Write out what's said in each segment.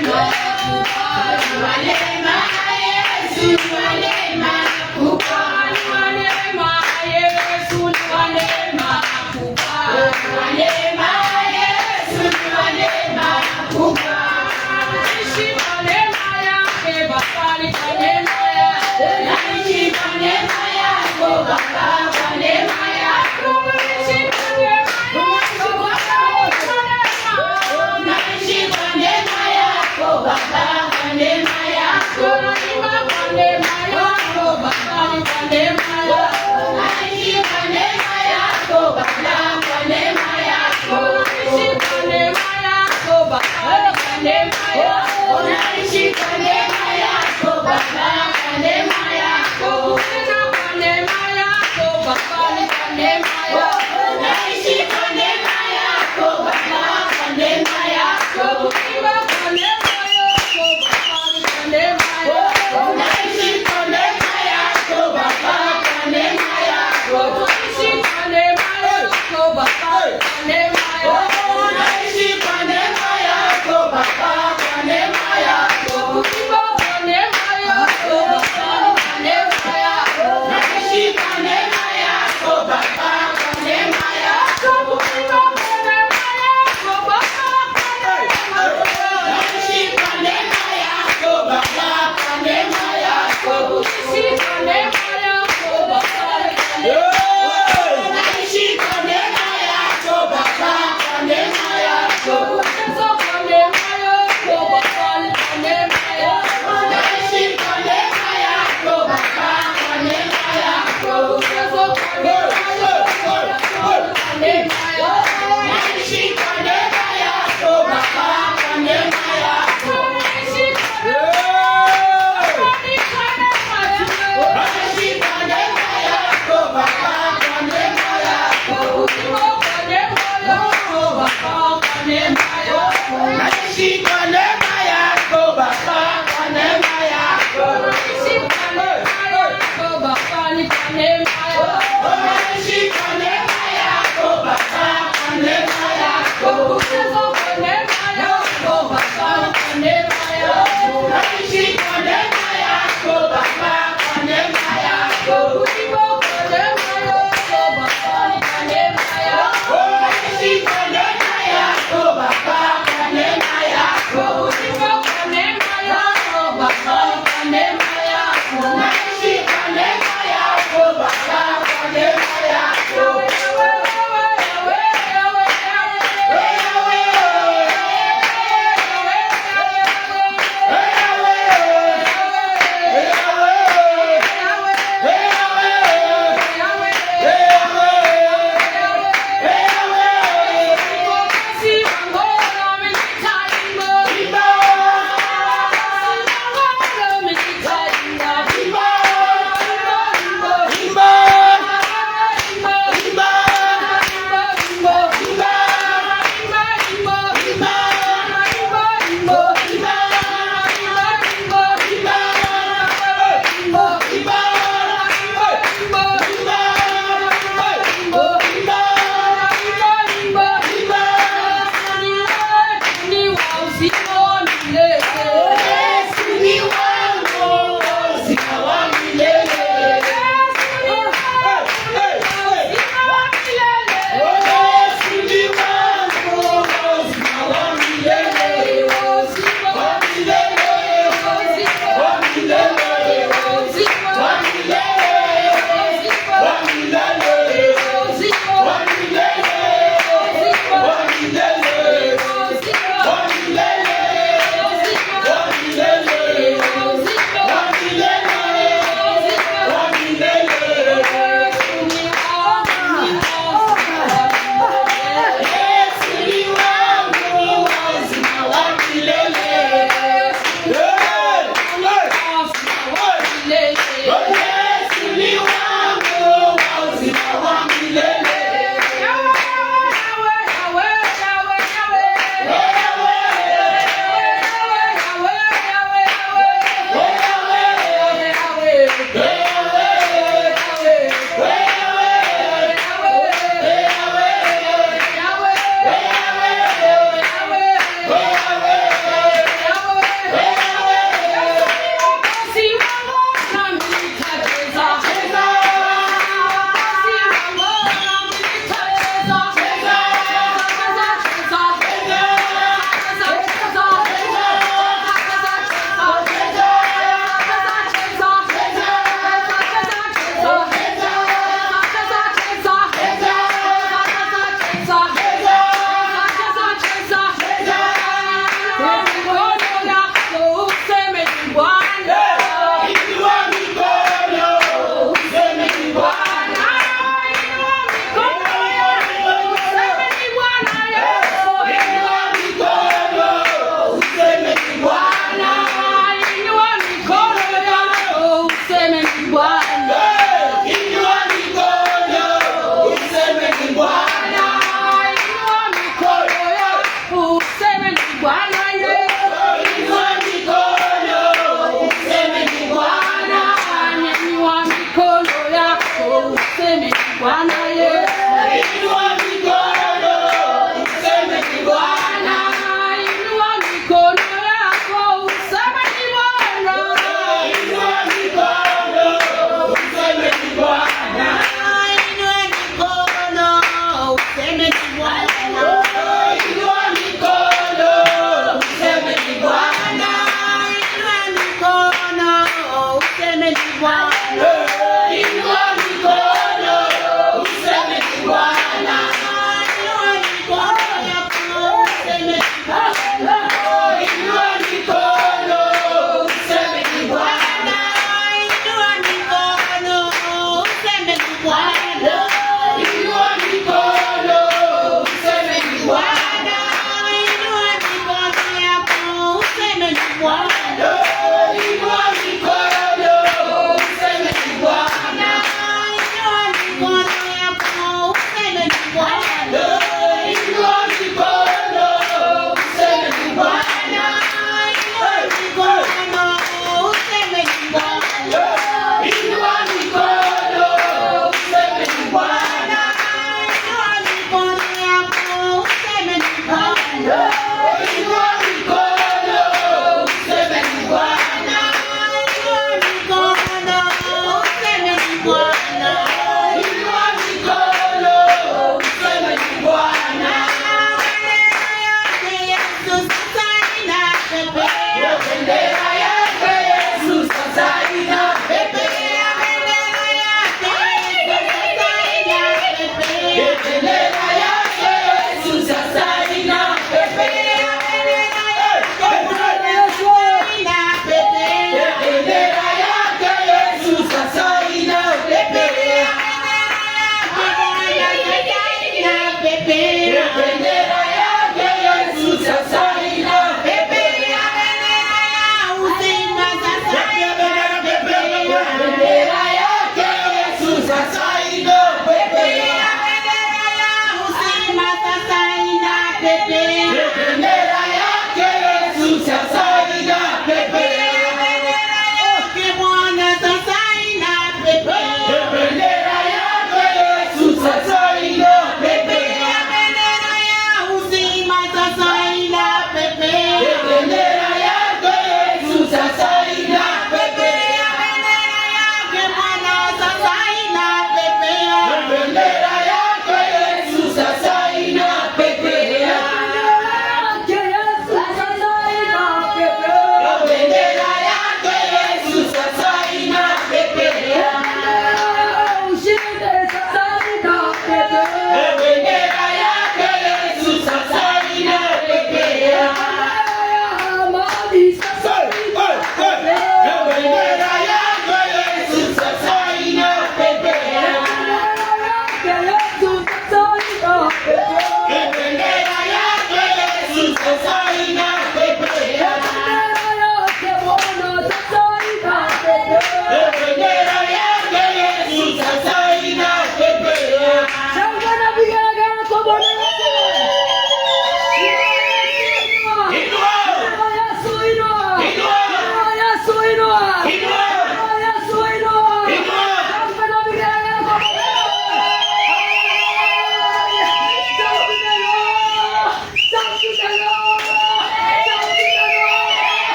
Baba, Bwana Yesu. Inua mikono, useme ni Bwana. Inua mikono yako, useme ni Bwana. Inua mikono, useme ni Bwana. Inua mikono, useme ni Bwana. Inua mikono, useme ni Bwana. Inua mikono, useme ni Bwana. Inua mikono, useme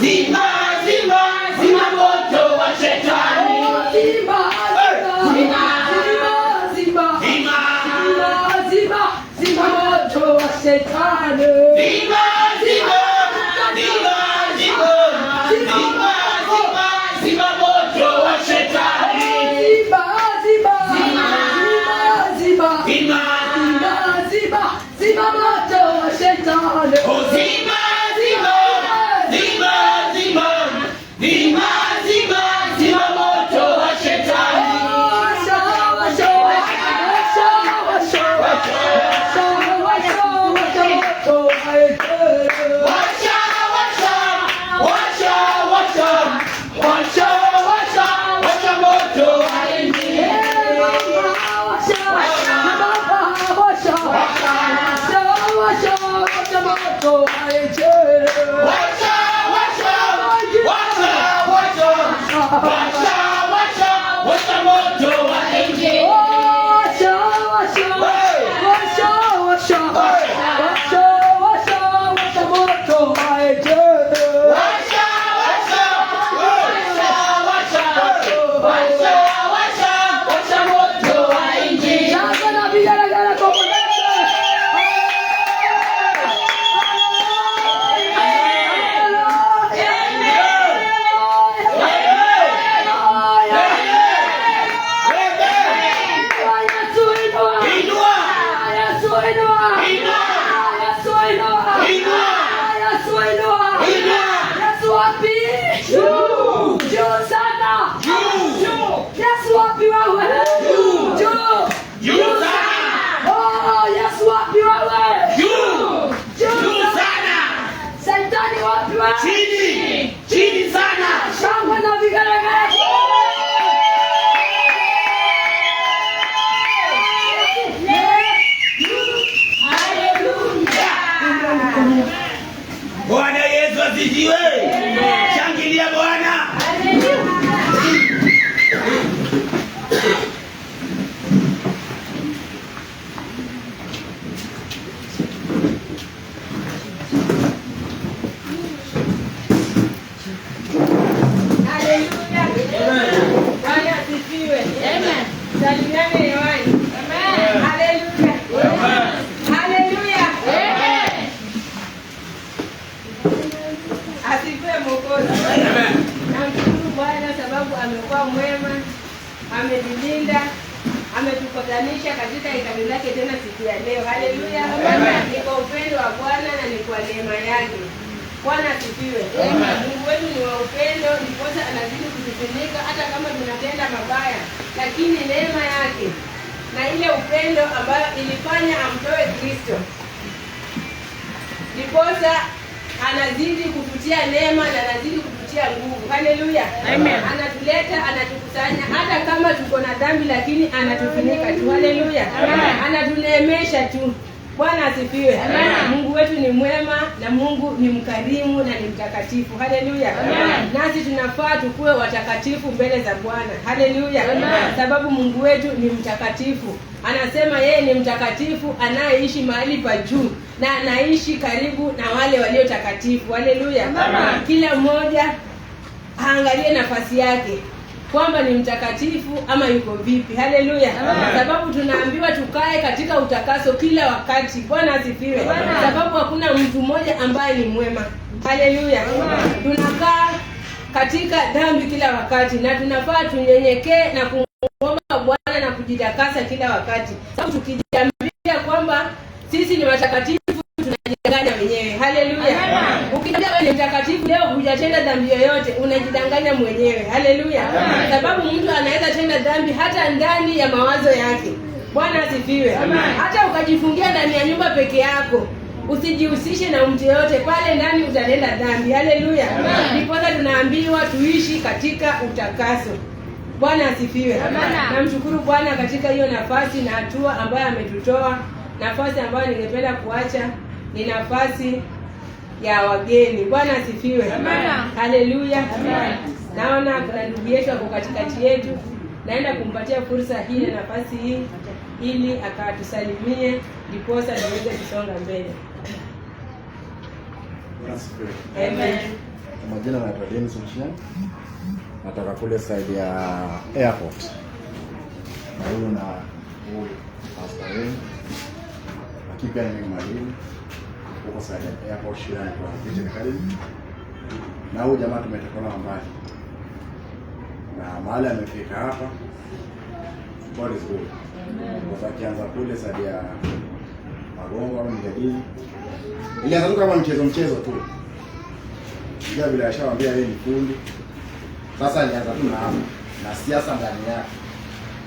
zima, zima, zima moto wa shetani. Zima, zima, zima, zima, zima, zima moto wa shetani. Zima, zima, zima, zima, zima, zima moto wa shetani. Zima, zima, zima, zima, zima, zima, zima moto wa shetani. Oh, zima, zima, zima, zima, zima, zima, zima moto wa shetani. Washa, washa, washa, washa, washa, washa, washa moto wa shetani. Washa, washa, washa, washa, washa, washa, washa moto wa injili. Washa, washa, washa, washa, washa, washa, washa moto wa injili. Washa, washa, washa, washa, washa, washa, washa moto wa injili. Chini, chini sana. Shangwe na vigelegele. Bwana Yesu asifiwe. Shangilia Bwana. Amekuwa mwema, ametulinda, ametupatanisha katika hekalu lake tena siku ya leo. Haleluya. Ni kwa upendo wa Bwana na ni kwa neema yake. Bwana asifiwe. Mungu wetu ni wa upendo, ndiposa anazidi kutufunika hata kama tunatenda mabaya, lakini neema yake na ile upendo ambayo ilifanya amtoe Kristo, ndiposa anazidi kututia neema na anazidi kututia nguvu. Haleluya. Amen. Anatuleta, anatukusanya hata kama tuko na dhambi, lakini anatufunika tu. Haleluya. Anatuneemesha tu. Bwana asifiwe. Mungu wetu ni mwema na Mungu ni mkarimu na ni mtakatifu. Haleluya. Nasi tunafaa tukue watakatifu mbele za Bwana. Haleluya. Sababu Mungu wetu ni mtakatifu. Anasema yeye ni mtakatifu anayeishi mahali pa juu na anaishi karibu na wale walio takatifu. Haleluya. Kila mmoja aangalie nafasi yake kwamba ni mtakatifu ama yuko vipi. Haleluya. Sababu tunaambiwa tukae katika utakaso kila wakati. Bwana asifiwe. Sababu hakuna mtu mmoja ambaye ni mwema. Haleluya. Tunakaa katika dhambi kila wakati na tunafaa tunyenyekee na kumwomba Bwana na kujitakasa kila wakati. Sababu tukijiambia kwamba sisi ni watakatifu tunajidanganya wenyewe. Haleluya. Ukijua wewe ni mtakatifu leo hujatenda dhambi yoyote, unajidanganya mwenyewe. Haleluya. Sababu mtu anaweza tenda dhambi hata ndani ya mawazo yake. Bwana asifiwe. Hata ukajifungia ndani ya nyumba peke yako, usijihusishe na mtu yote, pale ndani utatenda dhambi. Haleluya. Ndipo tunaambiwa tuishi katika utakaso. Bwana asifiwe. Namshukuru Bwana katika hiyo nafasi na hatua ambayo ametutoa. Nafasi ambayo ningependa kuacha ni nafasi ya wageni. Bwana asifiwe. Haleluya. Naona kuna ndugu yetu ako katikati yetu. Naenda kumpatia fursa hii na nafasi hii ili akatusalimie ndiposa tuweze kusonga mbele. Bwana asifiwe. Amen. Kwa majina naitwa Dennis Ochieng. Natoka kule side ya airport. Na huyu na huyu pastor wenu. Lakini pia ni mwalimu huko side ya airport shule kwa Vision Academy. Na huyu jamaa tumetokana mbali. Na mahali amefika hapa, God is good. Kwa kianza kule side ya Magongo au Mjadili. Ilianza tu kama mchezo tu. Ndio vile ashawaambia yeye ni fundi. Sasa alianza tu na siasa ndani yake.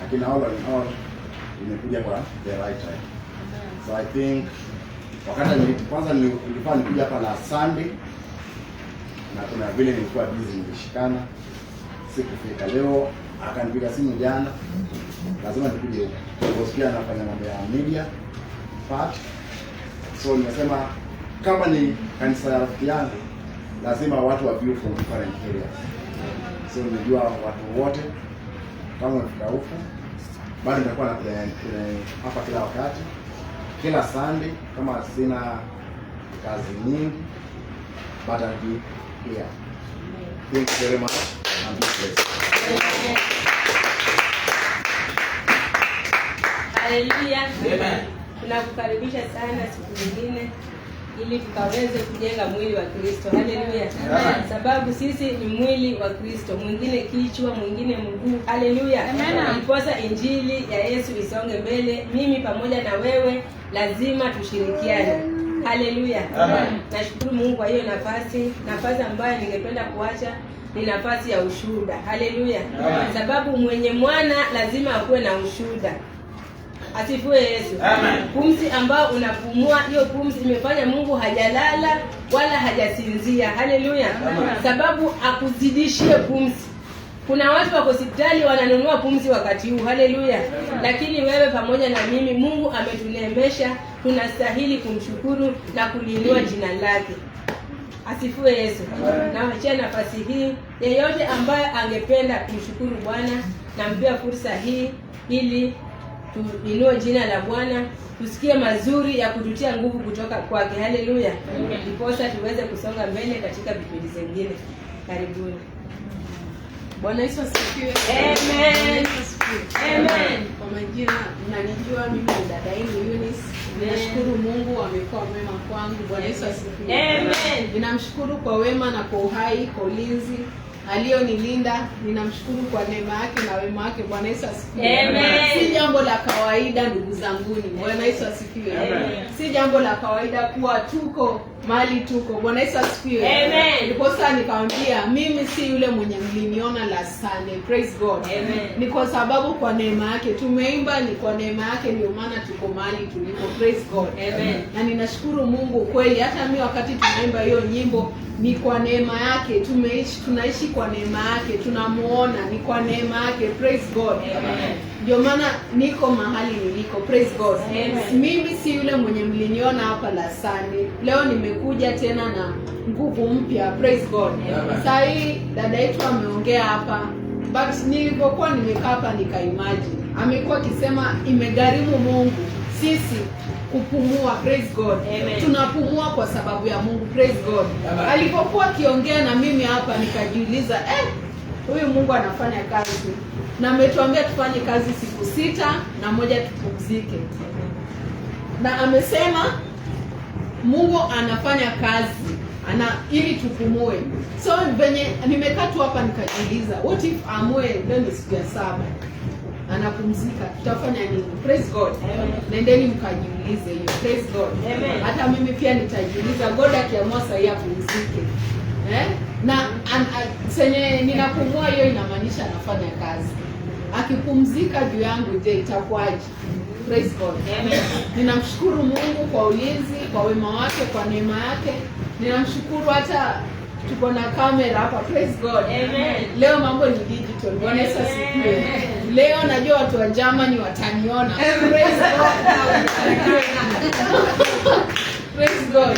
Lakini all imekuja kwa the right time. So I think wakati kwanza nilikuwa nikuja hapa la Sunday na kuna vile nilikuwa busy nilishikana sikufika. Leo akanipiga simu jana, lazima nikuje huko. Kwa pia anafanya mambo ya media part. So nimesema kama ni kanisa ya rafiki yangu, lazima watu wa view from different areas. So nimejua watu wote kama wafika huko, bado nitakuwa na hapa kila wakati, kila Sunday kama sina kazi nyingi, but I'll be here. Thank you very much. And be blessed. Hallelujah. Amen. Tunakukaribisha sana siku nyingine ili tukaweze kujenga mwili wa Kristo. Hallelujah. Sababu sisi ni mwili wa Kristo. Mwingine kichwa, mwingine mguu. Hallelujah. Iposa injili ya Yesu isonge mbele. Mimi pamoja na wewe lazima tushirikiane. Hallelujah. Nashukuru Mungu kwa hiyo nafasi ambayo ningependa kuacha ni nafasi ya ushuhuda. Hallelujah. Sababu mwenye mwana lazima akuwe na ushuhuda. Asifiwe Yesu. Amen. Pumzi ambao unapumua, hiyo pumzi imefanya Mungu hajalala wala hajasinzia. Haleluya. Sababu akuzidishie pumzi. Kuna watu wako hospitali wananunua pumzi wakati huu. Haleluya. Lakini wewe pamoja na mimi Mungu ametuneemesha, tunastahili kumshukuru na kuliinua jina lake. Asifiwe Yesu. Na wacha nafasi hii yeyote ambaye angependa kumshukuru Bwana nampea fursa hii ili tuinue jina la Bwana, tusikie mazuri ya kututia nguvu kutoka kwake. Haleluya. Ndiposa tuweze kusonga mbele katika vipindi vingine. Karibuni. Bwana Yesu asifiwe. Amen. Amen. Kwa majina mnanijua mimi ni dada yenu Eunice. Ninashukuru Mungu amekuwa mwema kwangu. Bwana Yesu asifiwe. Amen. Ninamshukuru kwa wema na kwa uhai, kwa ulinzi aliyonilinda. Ninamshukuru kwa neema yake na wema wake. Bwana Yesu asifiwe. Amen. Si jambo la kawaida ndugu zanguni. Bwana Yesu asifiwe. Amen. Si jambo la kawaida kuwa tuko mahali tuko. Bwana Yesu asifiwe. Amen. Ndiposa nikamwambia mimi si yule mwenye mliniona la Sunday. Praise God. Amen. Ni kwa sababu kwa neema yake tumeimba, ni kwa neema yake ndio maana tuko mahali tulipo. Praise God. Amen. Na ninashukuru Mungu kweli, hata mimi wakati tunaimba hiyo nyimbo ni kwa neema yake, tunaishi kwa neema yake, tunamuona ni kwa neema yake. Praise God. Amen. Ndio maana niko mahali niliko. Praise God. Amen. Mimi si yule mwenye mliniona hapa la Sunday. Leo nimekuja tena na nguvu mpya. Praise God. Sasa hii dada yetu ameongea hapa, but nilipokuwa nimekaa hapa nikaimagine. Amekuwa akisema imegharimu Mungu sisi kupumua. Praise God. Amen. Tunapumua kwa sababu ya Mungu. Praise God. Alipokuwa akiongea na mimi hapa nikajiuliza, huyu Mungu anafanya kazi. Na ametuambia tufanye kazi siku 6 na moja tupumzike. Na amesema Mungu anafanya kazi ili tupumue. So venye nimekaa tu hapa nikajiuliza, what if amue leo ni siku ya 7 anapumzika, tutafanya nini? Praise God. Nendeni mkajiulize hiyo. Praise God. Amen. Hata mimi pia nitajiuliza, God akiamua saa hii apumzike. Na senye ninapumua hiyo inamaanisha anafanya kazi. Akipumzika juu yangu, je, itakuwaje? Praise God. Amen. Ninamshukuru Mungu kwa ulinzi, kwa wema wake, kwa neema yake. Ninamshukuru hata tuko na kamera hapa. Praise God. Amen. Leo mambo ni digital. Bwana Yesu asifiwe. Leo najua watu wa Germany wataniona. Praise God. Praise God.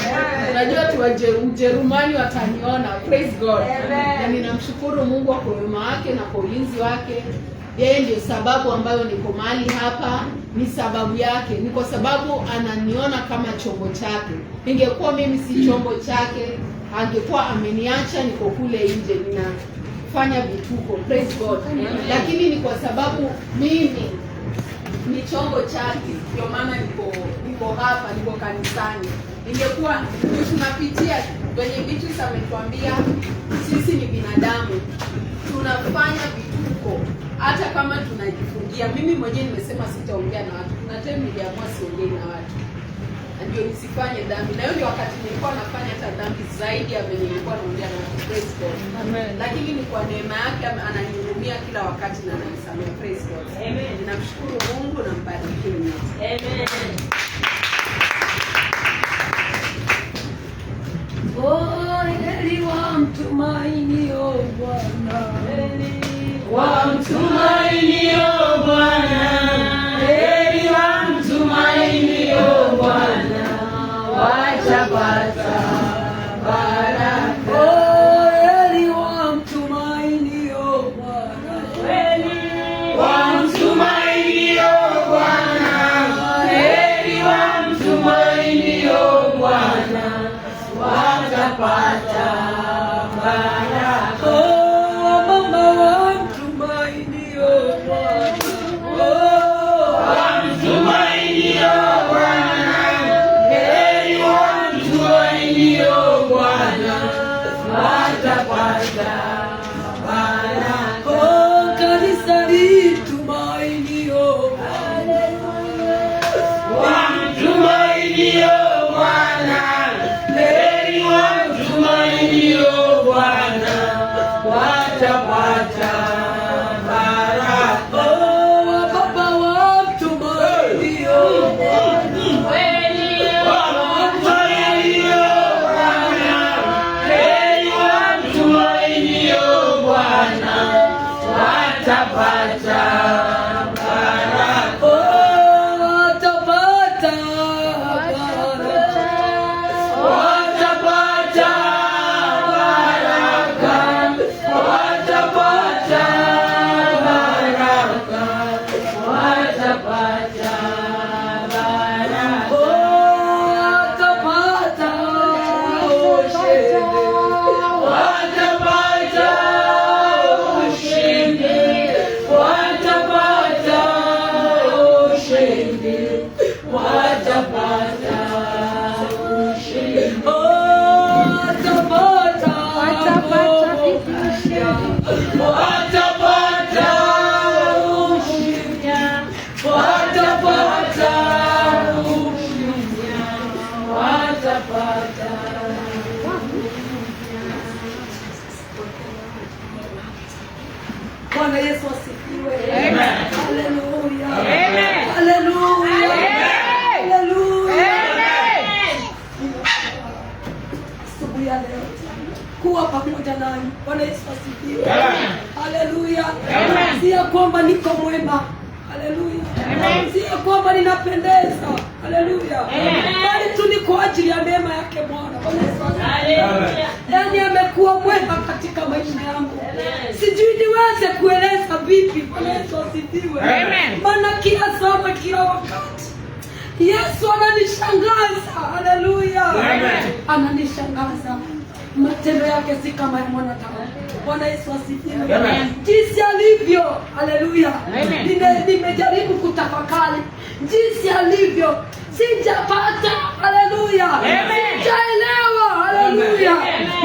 Najua watu wa Ujerumani wataniona. Praise God. Na ninamshukuru Mungu kwa wema wake na kwa ulinzi wake. Yeye ndio sababu ambayo niko mahali hapa, ni sababu yake. Ni kwa sababu ananiona kama chombo chake. Ingekuwa mimi si chombo chake, angekuwa ameniacha niko kule nje ninafanya vituko. Praise God. Lakini ni kwa sababu mimi ni chombo chake, ndio maana niko hapa, niko kanisani. Ingekuwa tunapitia kwenye vitu ametuambia sisi ni binadamu, tunafanya vituko hata kama tunajifungia. Mimi mwenyewe nimesema sitaongea na watu, na tena niliamua siongee na watu ndio nisifanye dhambi, na hiyo ndio wakati nilikuwa nafanya hata dhambi zaidi ya venye nilikuwa naongea na watu. Praise God. Amen. Lakini ni kwa neema yake ananihurumia kila wakati na ananisamehe. Praise God. Amen. Ninamshukuru Mungu na mbarikiwe nyote. Amen. Oh, heri wamtumainio Bwana, wamtumainio Bwana, heri wamtumainio Bwana, watapata baraka. Oh, heri wamtumainio Bwana, wamtumainio Bwana, heri wamtumainio Bwana, watapata baraka. Oh, mama wamtumainio Bwana, wamtumainio Bwana, heri wamtumainio Bwana, watapata baraka. Oh, kanisa litumainio Bwana, wamtumainio Bwana, heri wamtumainio Bwana, watapata baraka. Oh, baba wamtumainio Bwana, wamtumainio Bwana, heri wamtumainio Bwana, watapata baraka. Oh, watapata baraka. Watapata baraka, watapata baraka, watapata baraka. Oh, watapata ushindi, watapata ushindi, watapata ushindi, watapata ushindi. Oh, watapata ushindi, watapata ushindi, watapata ushindi, watapata. Bwana Yesu asifiwe. Amen. Haleluya. Amen. Haleluya. Haleluya. Amen. Asubuhi ya leo kuwa pamoja nanyi. Bwana Yesu asifiwe. Amen. Haleluya. Amen. Si ya kwamba niko mwema. Haleluya. Amen. Si ya kwamba ninapendeza. Haleluya. Bali tu ni kwa ajili ya neema yake Bwana. Bwana Yesu asifiwe. Haleluya. Yaani amekuwa mwema katika maisha yangu. Sijui niweze kueleza vipi. Bwana Yesu asifiwe. Amen. Maana kila saa, kila wakati Yesu ananishangaza. Haleluya. Amen. Ananishangaza. Matendo yake si kama ya mwanadamu. Bwana Yesu asifiwe. Amen. Jinsi alivyo. Haleluya. Nimejaribu kutafakari jinsi alivyo. Sijapata. Haleluya. Sijaelewa. Haleluya.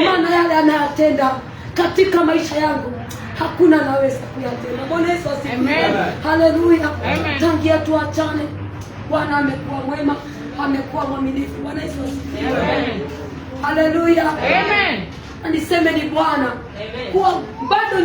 Maana yale anayatenda katika maisha yangu hakuna naweza kuyatenda. Bwana Yesu asifiwe. Haleluya. Tangia tuachane Bwana amekuwa mwema, amekuwa mwaminifu. Bwana Yesu asifiwe. Haleluya. Amen. Niseme ni Bwana kuwa bado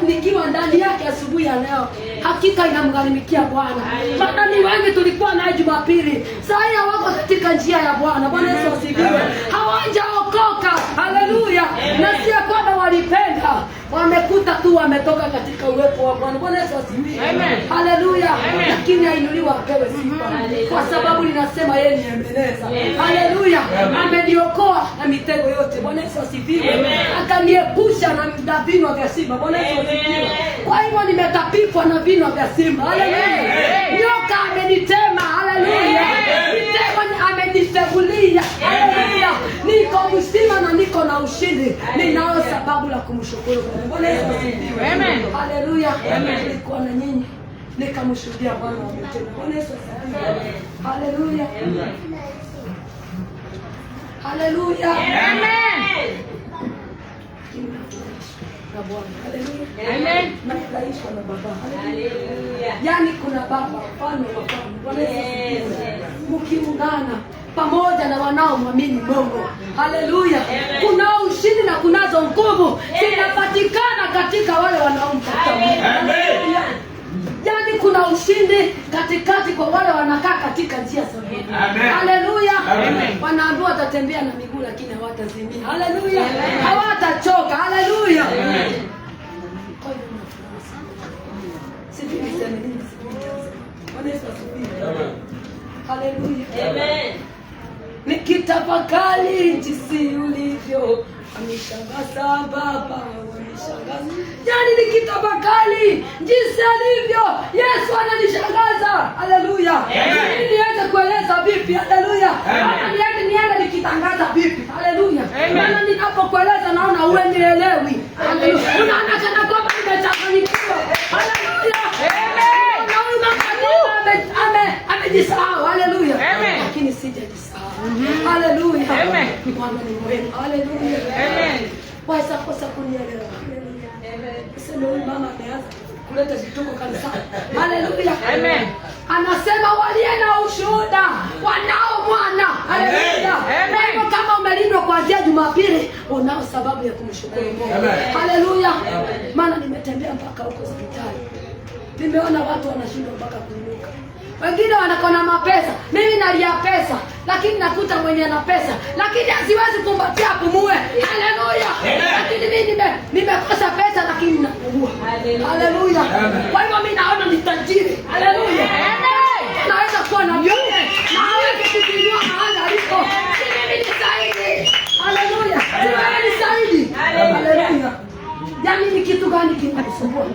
nikiwa ndani yake asubuhi ya leo, hakika inamgharimikia Bwana. Maana ni wengi tulikuwa naye Jumapili, sasa hawako katika njia ya Bwana. Bwana Yesu asifiwe. Hawajaokoka. Haleluya. Na si kwamba walipenda, wamekuta tu wametoka katika uwepo wa Bwana. Bwana Yesu asifiwe. Haleluya. Lakini ainuliwa apewe sifa, kwa sababu ninasema yeye ni Ebeneza. Haleluya. Ameniokoa na mitego yote. Bwana Yesu asifiwe. Akaniepusha na vinywa vya simba. Bwana Yesu asifiwe. Kwa hivyo nimetapikwa na vinywa vya simba. Haleluya. Nyoka amenitema. Haleluya. Mitego amenitegulia. Haleluya. niko mzima na niko na ushindi. Ninao sababu la kumshukuru Mungu. Bwana Yesu asifiwe. Amen. Haleluya. Nilikuwa na nyinyi nikamshuhudia Bwana ametenda. Bwana Yesu asifiwe. Haleluya. Haleluya. Amen. Na Bwana. Haleluya. Amen. Nafurahishwa na Baba. Haleluya. Yaani kuna Baba mfano wa Baba. Bwana Yesu asifiwe. Mkiungana pamoja na wanaomwamini Mungu. Haleluya. Kuna ushindi na kunazo nguvu zinapatikana katika wale wanaomtafuta Mungu. Haleluya. Yaani kuna ushindi katikati kwa wale wanakaa katika njia za Mungu. Haleluya. Wanaambiwa watatembea na miguu lakini hawatazimia. Haleluya. Hawatachoka. Haleluya. Sijui niseme nini. Bwana Yesu asifiwe. Haleluya. Amen. Nikitafakari jinsi ulivyo wamishangaza Baba, wamishangaza. Yaani nikitafakari jinsi alivyo Yesu ananishangaza. Haleluya. Ili niweze kueleza vipi? Haleluya. Hata niende nikitangaza vipi? Haleluya. Maana ninapokueleza naona uenielewi. Haleluya. Unaona kana kwamba nimechanganyikiwa. Haleluya. Amejisahau. Haleluya. Lakini sijajisahau. Haleluya. Bwana ni mwema. Haleluya. Waweza kosa kunielewa. Haleluya. Sema huyu mama ameanza kuleta vituko kanisani. Haleluya. Anasema waliye na ushuhuda wanao mwana. Haleluya. Ndio kama umelindwa kuanzia Jumapili unao sababu ya kumshukuru Mungu. Haleluya. Maana nimetembea mpaka huko hospitali. Nimeona watu wanashindwa mpaka kuinuka. Wengine wanakona mapesa, mimi nalia pesa, lakini nakuta mwenye na pesa, lakini asiwezi kumbatia apumue. Haleluya. Lakini mimi nimekosa pesa lakini napumua. Haleluya. Kwa hivyo mimi naona ni tajiri. Haleluya. Naweza kuwa na vyote, naweza kukiinua mahali alipo. Mimi ni saidi. Haleluya. Wewe ni saidi. Haleluya. Yaani ni kitu gani kinakusumbua?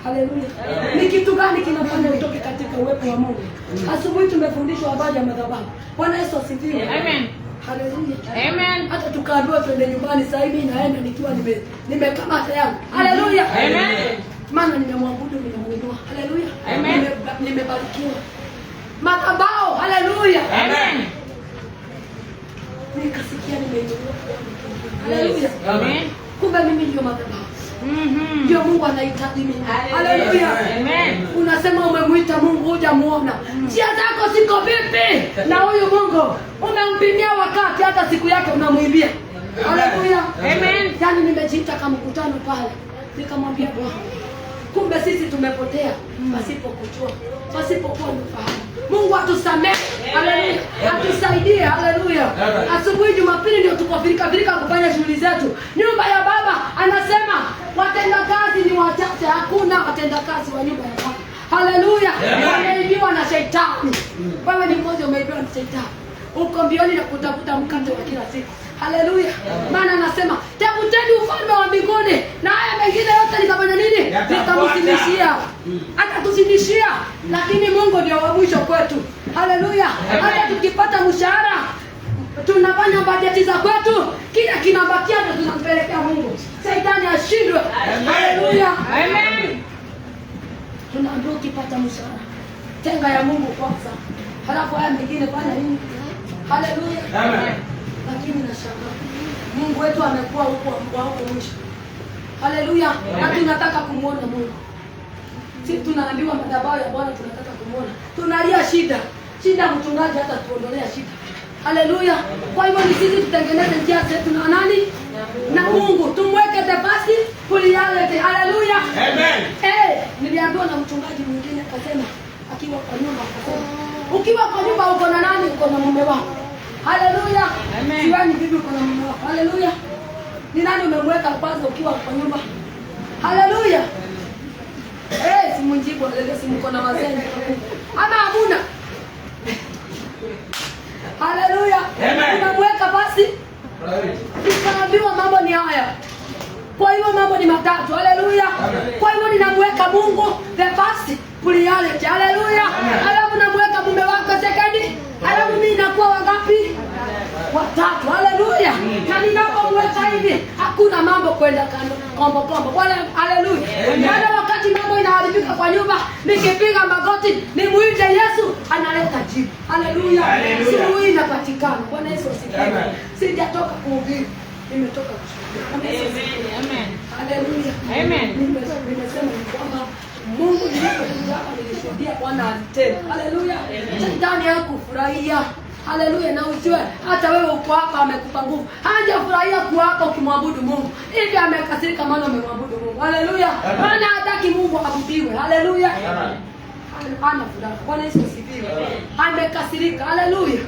Haleluya. Ni kitu gani kinafanya utoke katika uwepo wa Mungu? Asubuhi tumefundishwa habari ya madhabahu. Bwana Yesu asifiwe. Amen. Haleluya. Amen. Hata tukaambiwa twende nyumbani, sasa hivi naenda nikiwa nimekamata yangu. Haleluya. Amen. Maana nimemwabudu, nimemuinua. Haleluya. Amen. Nimebarikiwa. Madhabahu. Haleluya. Amen. Nikasikia nimeinuliwa. Haleluya. Amen. Kumbe mimi ndio madhabahu. Ndio Mungu anahitaji mimi. Haleluya. Amen. Unasema umemuita Mungu hujamuona. Njia zako ziko vipi? Na huyu Mungu umempimia wakati hata siku yake unamwimbia. Haleluya. Amen. Yaani nimejiita kama mkutano pale. Nikamwambia Bwana, kumbe sisi tumepotea pasipo kujua, pasipokuwa na fahamu. Mungu atusamehe. Haleluya. Atusaidie. Haleluya. Asubuhi Jumapili ndio tuko vilika kufanya shughuli zetu. Nyumba ya Baba anasema watendakazi ni wachache, hakuna watendakazi wa nyumba ya Baba. Haleluya. Wameibiwa na shetani. Wewe ni mmoja umeibiwa na shetani. Uko mbioni na kutafuta mkate wa kila siku. Haleluya. Maana anasema tafuteni ufalme wa mbinguni na haya mengine yote nitafanya nini? Nitamzidishia. Atatuzidishia. Lakini Mungu ndio wa mwisho kwetu. Haleluya. Hata tukipata mshahara tunafanya bajeti za kwetu, kila kinabakia tunampelekea Mungu. Shetani ashindwe. Haleluya. Amen. Tunaambiwa ukipata mshahara tenga ya Mungu kwanza. Halafu haya mengine fanya nini? Haleluya. Amen. Lakini nashangaa Mungu wetu amekuwa huko mwisho. Haleluya. Na tunataka kumuona Mungu. Sisi tunaambiwa madhabahu ya Bwana tunataka kumuona. Tunalia shida mchungaji hata tuondolea shida. Haleluya. Kwa hivyo ni sisi tutengeneze njia zetu na nani? Na Mungu. Tumweke tafasi kuliyalete. Haleluya. Amen. Niliambiwa na mchungaji mwingine akasema akiwa kwa nyumba akasema ukiwa kwa nyumba uko na nani? Uko na mume wako. Haleluya. Amen. Siwani bibi uko na mume wako. Haleluya. Ni nani umemweka kwanza ukiwa kwa nyumba? Haleluya. Simunjibu alele simuko na wazee. Ama hamuna. Haleluya. Unamweka basi. Tukaambiwa mambo ni haya. Kwa hiyo mambo ni matatu. Haleluya. Kwa hiyo ninamweka Mungu the first priority. Haleluya. Alafu namweka mume wako second. Alafu mimi nakuwa wangapi? watatu. Haleluya. Na ninapomweka hivi hakuna mambo kwenda kando kombo kombo. Bwana haleluya. Baada wakati mambo inaharibika kwa nyumba, nikipiga magoti nimuite Yesu analeta jibu. Haleluya. Suluhu inapatikana. Bwana Yesu asifiwe. Sijatoka kuhubiri, nimetoka kushuhudia. Amen. Haleluya. Amen. Nimesema kwamba Mungu nilipokuja hapa nilishuhudia Bwana alitenda. Haleluya. Shetani hakufurahia. Haleluya. Na ujue hata wewe uko hapa amekupa nguvu. Hajafurahia kuwa hapa ukimwabudu Mungu. Hivi amekasirika maana umemwabudu Mungu. Haleluya. Maana hataki Mungu abudiwe. Haleluya. Ana furaha. Bwana Yesu asifiwe. Amekasirika. Haleluya.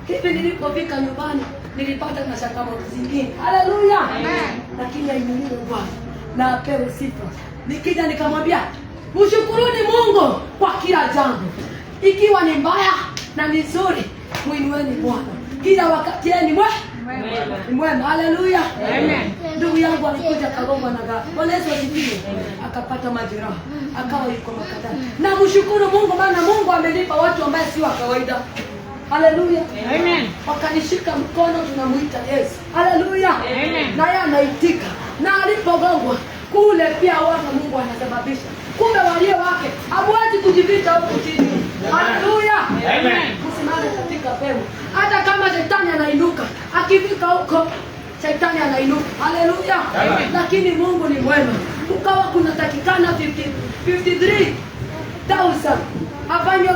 Hivi nilipofika nyumbani nilipata na changamoto zingine. Haleluya. Lakini ainuliwe Bwana na apewe sifa. Nikija nikamwambia mshukuruni Mungu kwa kila jambo. Ikiwa ni mbaya na ni nzuri, muinueni Bwana. Kila wakati yeye ni mwema. Haleluya. Amen. Ndugu yangu alikuja kagongwa na gari. Bwana Yesu asifiwe. Akapata majeraha, akawa yuko makatani. Na mshukuru Mungu maana Mungu amenipa watu ambao si wa kawaida. Haleluya. Amen. Wakanishika mkono tunamuita Yesu. Haleluya. Amen. Na yeye anaitika. Na alipogongwa kule pia watu Mungu anasababisha. Kumbe walio wake hamwezi kujivita huko chini. Haleluya. Amen. Kusimama katika pepo. Hata kama shetani anainuka, akifika huko shetani anainuka. Haleluya. Lakini Mungu ni mwema. Ukawa kunatakikana 53,000 afanye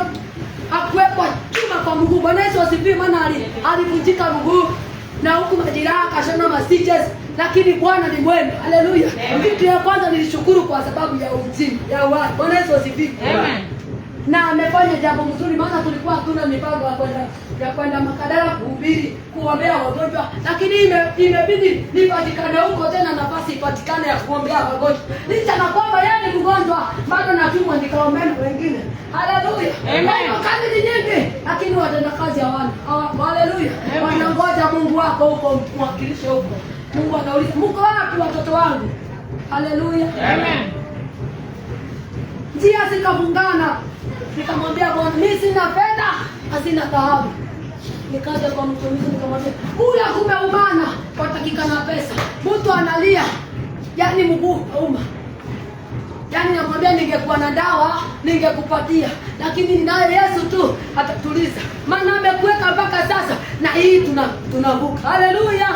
akuwekwa chuma kwa mguu. Bwana Yesu asifiwe maana alivunjika mguu na huku majiraha akashona mastitches. Lakini Bwana ni mwema. Haleluya. Kitu ya kwanza nilishukuru kwa sababu ya uzima, ya uhai. Bwana Yesu asifiwe. Amen. Na amefanya jambo mzuri maana tulikuwa hatuna mipango ya kwenda Makadara kuhubiri, kuombea wagonjwa, lakini imebidi nipatikane huko tena nafasi ipatikane ya kuombea wagonjwa. Licha na kwamba yeye ni mgonjwa, bado natumwa nikaombea wengine. Haleluya. Amen. Kazi ni nyingi, lakini watenda kazi hawana. Haleluya. Wanangoja Mungu wako huko mwakilishe huko. Mungu anauliza, "Mko wapi watoto wangu?" Haleluya. Amen. Njia zikafungana. Nikamwambia Bwana, mimi sina fedha, sina dhahabu. Nikaja kwa mtumishi nikamwambia, "Kula kumeumana, watakikana pesa." Mtu analia, yani mguu uma. Yani namwambia ningekuwa na dawa, ningekupatia. Lakini ninaye Yesu tu atatuliza. Maana amekuweka mpaka sasa na hii tunavuka. Haleluya.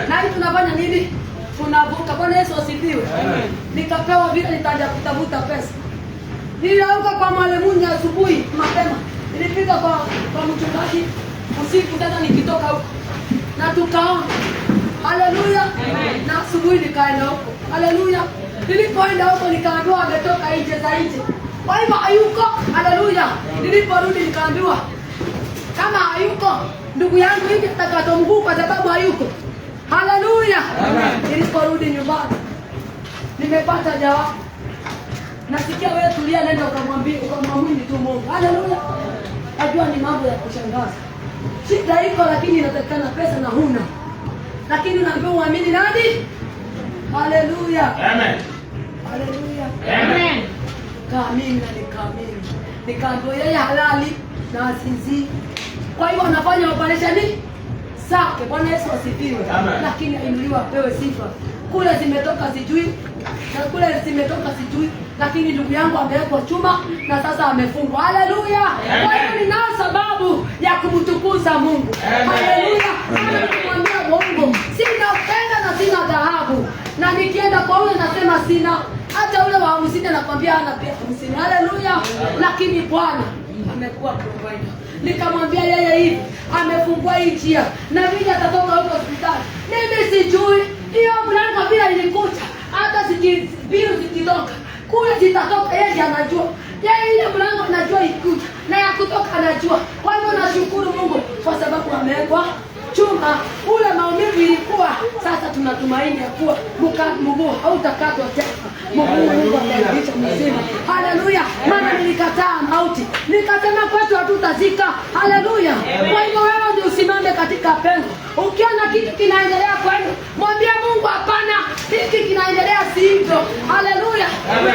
Na hii tunafanya nini? Tunavuka. Bwana Yesu asifiwe. Nikapewa vile nitaja kutafuta pesa. Niliamka kwa mwalimu asubuhi mapema. Nilifika kwa mchungaji usiku sasa nikitoka huko. Na tukaona. Haleluya. Na asubuhi nikaenda huko. Haleluya. Nilipoenda huko nikaambiwa ametoka nje za nje. Kwa hivyo hayuko. Haleluya. Niliporudi nikaambiwa kama hayuko ndugu yangu hivi atakato mguu kwa sababu hayuko. Haleluya. Niliporudi nyumbani nimepata jawabu. Nasikia wewe tulia, nenda ukamwamini tu Mungu. Haleluya. Najua ni mambo ya kushangaza. Shida iko lakini inatakana pesa na huna. Lakini unaambiwa uamini nani? Haleluya. Amen. Haleluya. Amen. Kaamini na nikaamini. Nikaambiwa yeye halali na asinzi. Kwa hiyo anafanya operation zake. Bwana Yesu asifiwe. Lakini ainuliwa apewe sifa. Kule zimetoka sijui na kule zimetoka sijui, lakini ndugu yangu amewekwa chuma na sasa amefungwa. Haleluya. Kwa hiyo nina sababu ya kumtukuza Mungu. Haleluya. Namwambia Mungu, sina fedha na sina dhahabu. Na nikienda kwa ule nasema sina. Hata ule wa 50 nakwambia ana pia 50. Haleluya. Lakini Bwana amekuwa provider. Nikamwambia yeye hivi, amefungua hii njia na vile atatoka huko hospitali. Mimi sijui hiyo mlango vile ilikuta. Hata biru zikitoka kule zitatoka, yeye anajua. Yeye ile mlango anajua ikuja na ya kutoka anajua. Kwa hivyo nashukuru Mungu kwa sababu amewekwa chuma. Ule maumivu ilikuwa, sasa tunatumaini ya kuwa mguu hautakatwa tena. Mungu atarudisha mzima. Haleluya. Maana nilikataa mauti. Nikasema kwetu hatutazika. Haleluya. Kwa hivyo wewe ndio usimame katika pengo. Ukiona kitu kinaendelea kwenu, mwambie Mungu hapana, hiki kinaendelea si hivyo. Haleluya.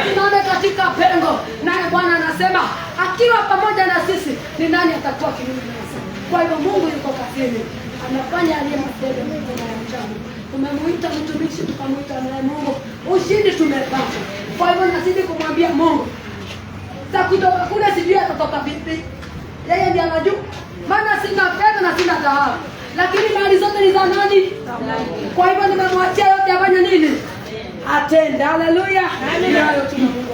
Usimame katika pengo. Naye Bwana anasema akiwa pamoja na sisi, ni nani atakuwa kinyume nasi? Kwa hivyo Mungu yuko kazini. anafanya aliye mapendo na ajabu. Tumemuita mtumishi, tukamuita naye Mungu, ushindi tumepata. Kwa hivyo nazidi kumwambia Mungu, kutoka kule sijui atatoka vipi, yeye ndiye anajua. Maana sina fedha na sina dhahabu, lakini mali zote ni za nani? Kwa hivyo nimemwachia yote, afanye nini? Atende. Haleluya, amen. Hayo tu Mungu.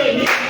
Ready?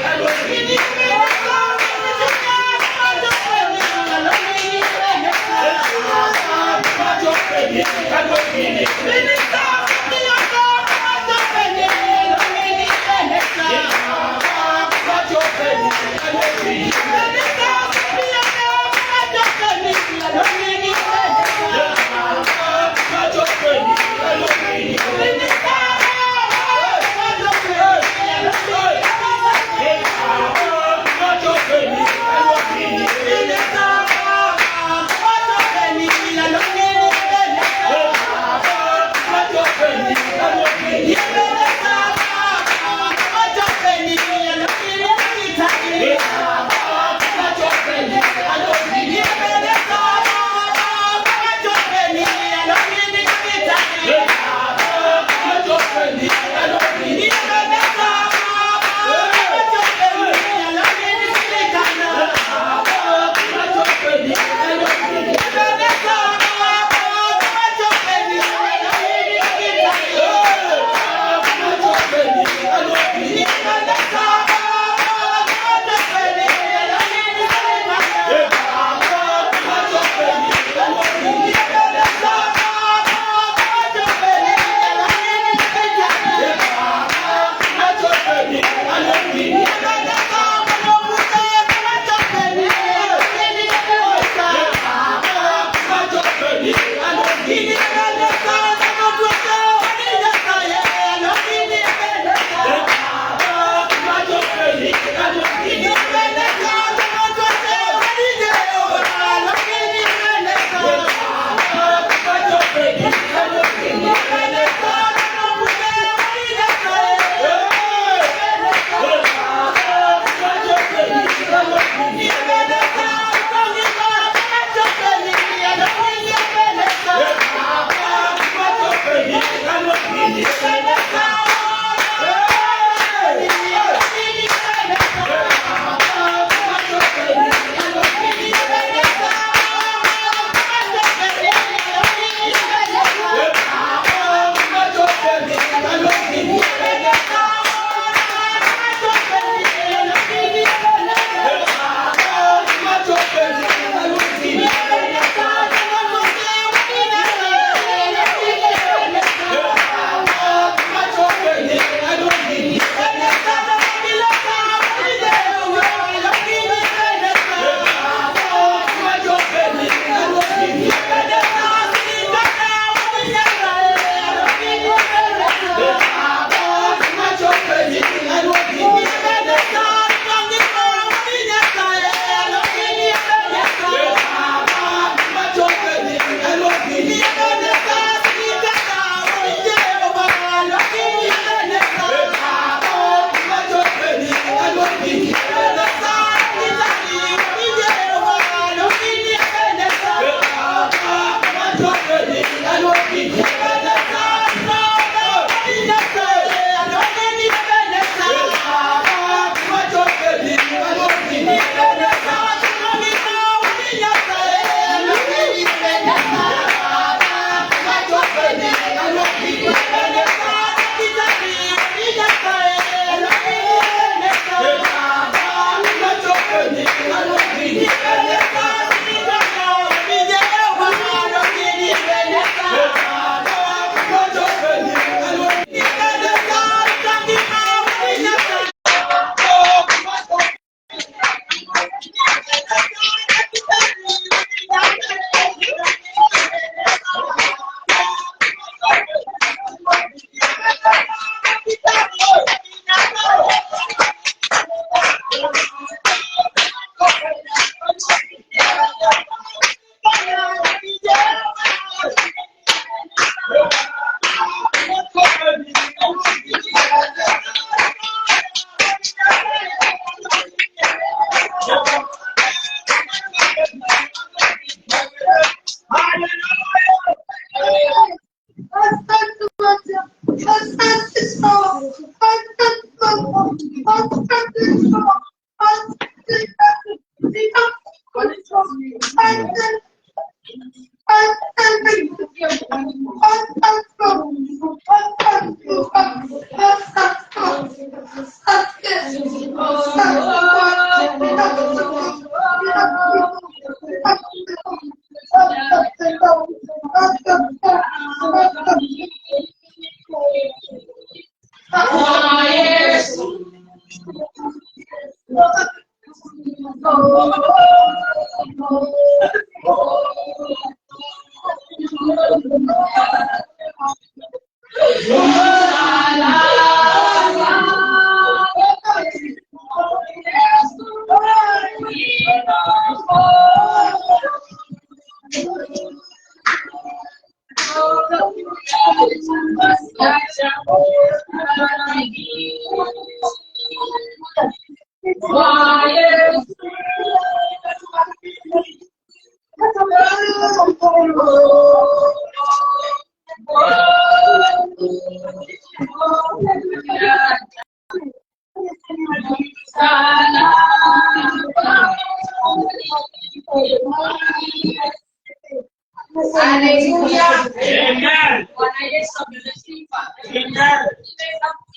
Hallelujah. Amen. Bwana Yesu amesifa. Amen.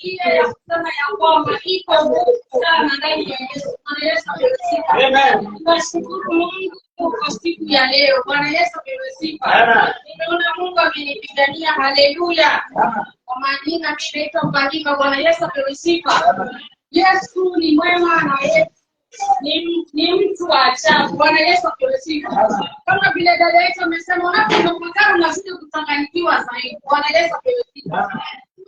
Ile ya kusema ya kwamba iko nguvu sana ndani ya Yesu. Bwana Yesu amesifa. Amen. Tunashukuru Mungu kwa siku ya leo. Bwana Yesu amesifa. Amen. Nimeona Mungu amenipigania. Haleluya. Kwa majina mimi naitwa Mbandima. Bwana Yesu amesifa. Yesu ni mwema na Yesu ni mtu wa ajabu. Bwana Yesu amesifa. Kama vile dada yetu amesema, unapotafakari unazidi kuchanganyikiwa zaidi. Bwana Yesu amesifa.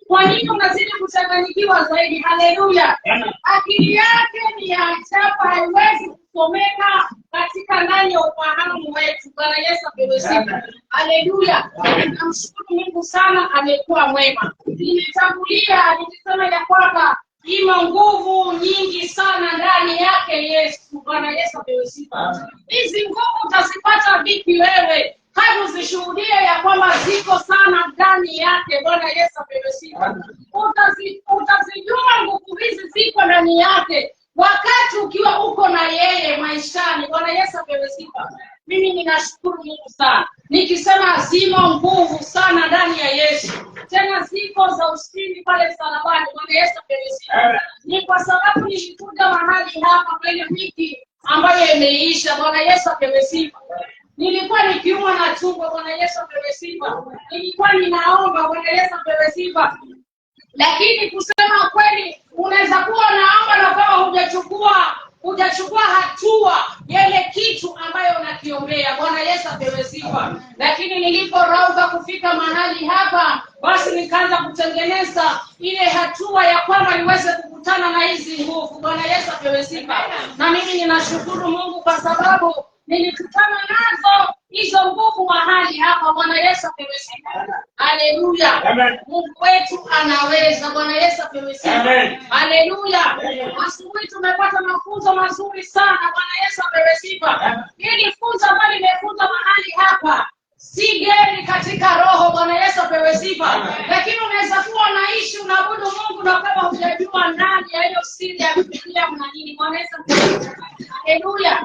Kwa nini unazidi kuchanganyikiwa zaidi? Haleluya. Akili yake ni ya ajabu, haiwezi kusomeka katika ndani ya ufahamu wetu. Bwana Yesu amesifa. Haleluya. Namshukuru Mungu sana, amekuwa mwema. Nimetangulia nikisema ya kwamba imo nguvu nyingi sana ndani yake Yesu. Bwana Yesu amesifa. Hizi nguvu utazipata vipi wewe? Hebu zishuhudie ya kwamba ziko sana ndani yake. Bwana Yesu amesifa. Utazijua nguvu hizi ziko ndani yake wakati ukiwa uko na yeye maishani. Bwana Yesu amesifa. Mimi ninashukuru Mungu sana nikisema zimo nguvu sana ndani ya Yesu, tena ziko za ushindi pale msalabani. Bwana Yesu amesifa. Ni kwa sababu nilikuja mahali hapa kwenye wiki ambayo imeisha. Bwana Yesu amesifa. Nilikuwa nikiumwa na tumbo. Bwana Yesu amesifa. Nilikuwa ninaomba. Bwana Yesu amesifa. Lakini kusema kweli, unaweza kuwa naomba na kama hujachukua hatua yale kitu ambayo unakiombea. Bwana Yesu amesifa. Lakini niliporauka kufika mahali hapa, basi nikaanza kutengeneza ile hatua ya kwamba niweze kukutana na hizi nguvu. Bwana Yesu amesifa. Na mimi ninashukuru Mungu kwa sababu nilikutana nazo hizo nguvu mahali hapa. Bwana Yesu amesifa. Haleluya. Mungu wetu anaweza. Bwana Yesu amesifa. Haleluya. Asubuhi tumepata mafunzo mazuri sana. Bwana Yesu amesifa. Hili funzo ambalo limefunzwa mahali hapa si geni katika roho. Bwana Yesu amesifa. Lakini unaweza kuwa unaishi unaabudu Mungu na kama hujajua ndani ya hiyo siri ya Biblia mna nini. Bwana Yesu amesifa. Haleluya.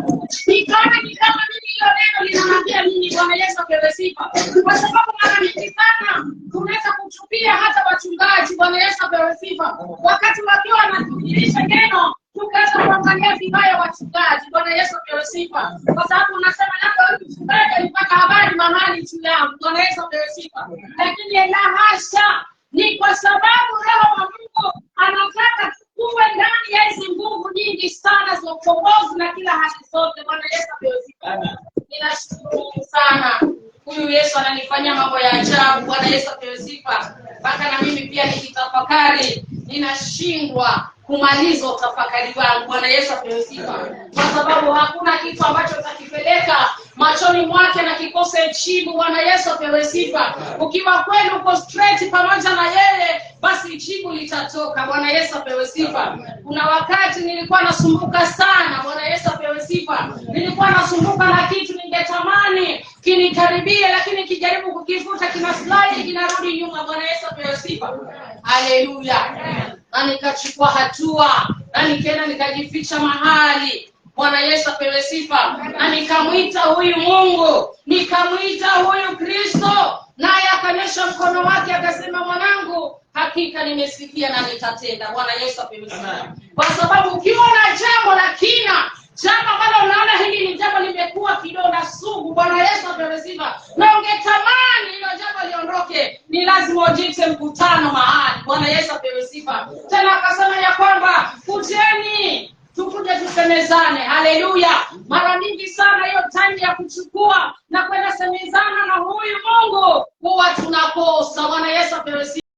Ni kama mimi hilo neno linaniambia nini. Bwana Yesu amesifa. Kwa sababu mara nyingi sana tunaweza kuchukia hata wachungaji. Bwana Yesu amesifa. Wakati wakiwa wanatujulisha neno tukaanza kuangalia vibaya wachungaji. Bwana Yesu amesifa. Kwa sababu unasema labda mchungaji alipata habari mahali juu yangu. Bwana Yesu amesifa. Lakini la hasha, ni kwa sababu Roho wa Mungu anataka kuwe ndani ya hizi nguvu nyingi sana za ukombozi na kila hali zote. Bwana Yesu amesifa. Ninashukuru sana. Huyu Yesu ananifanyia mambo ya ajabu. Bwana Yesu amesifa. Mpaka na mimi pia nikitafakari ninashindwa kumaliza utafakari wangu. Bwana Yesu amesifa. Kwa sababu hakuna kitu ambacho utakipeleka machoni mwake na kikose jibu. Bwana Yesu amesifa. Ukiwa kweli uko straight pamoja na yeye, basi jibu litatoka. Bwana Yesu amesifa. Kuna wakati nilikuwa nasumbuka sana. Bwana Yesu amesifa. Nilikuwa nasumbuka na kitu ningetamani kinikaribie, lakini kijaribu kukifuta kina slide kinarudi nyuma. Bwana Yesu amesifa. Haleluya. na nikachukua hatua na nikaenda nikajificha mahali. Bwana Yesu apewe sifa. Na nikamwita huyu Mungu, nikamwita huyu Kristo, naye akanyosha mkono wake akasema, mwanangu, hakika nimesikia na nitatenda. Bwana Yesu apewe sifa. Kwa sababu ukiwa na jambo la kina, jambo ambalo unaona hili ni jambo limekuwa kidonda sugu, Bwana Yesu apewe sifa, na ungetamani hilo jambo liondoke, ni lazima ujite mkutano mahali. Bwana Yesu apewe sifa. Tena akasema ya kwamba kujeni tukuje tusemezane. Haleluya. Mara nyingi sana hiyo time ya kuchukua na kwenda semezana na huyu Mungu huwa tunakosa. Bwana Yesu apewe sifa.